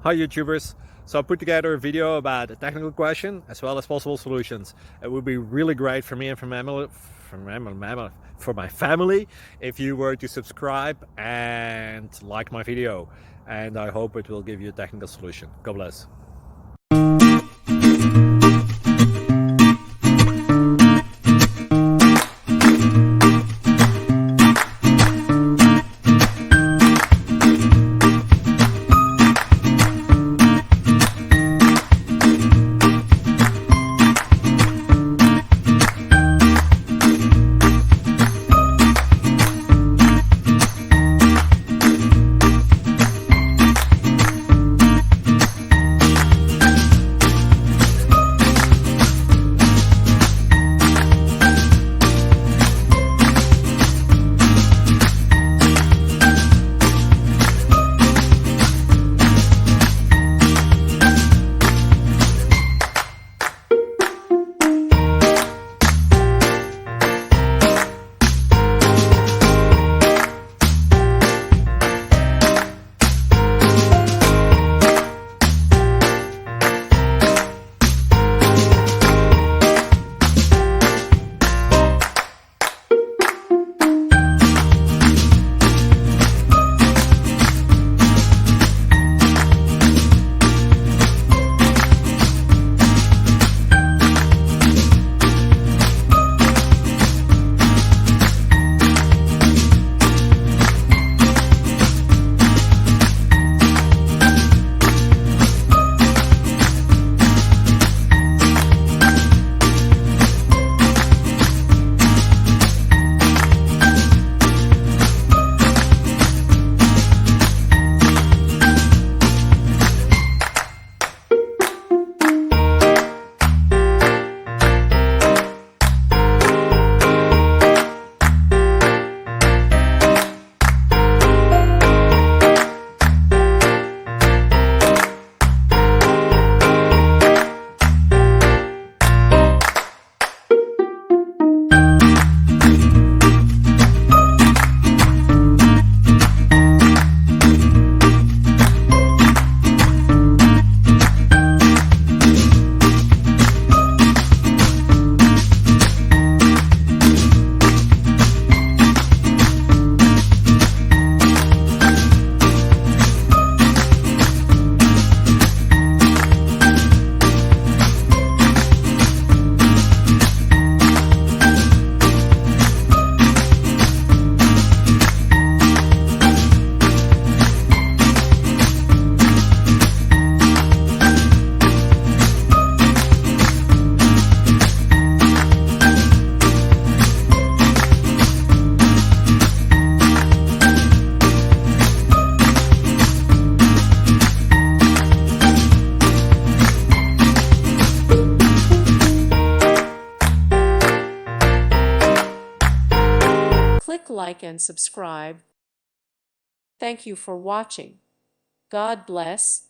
Hi YouTubers! So I put together a video about a technical question as well as possible solutions. It would be really great for me and for my family if you were to subscribe and like my video, and I hope it will give you a technical solution. God bless. Click like and subscribe. Thank you for watching. God bless.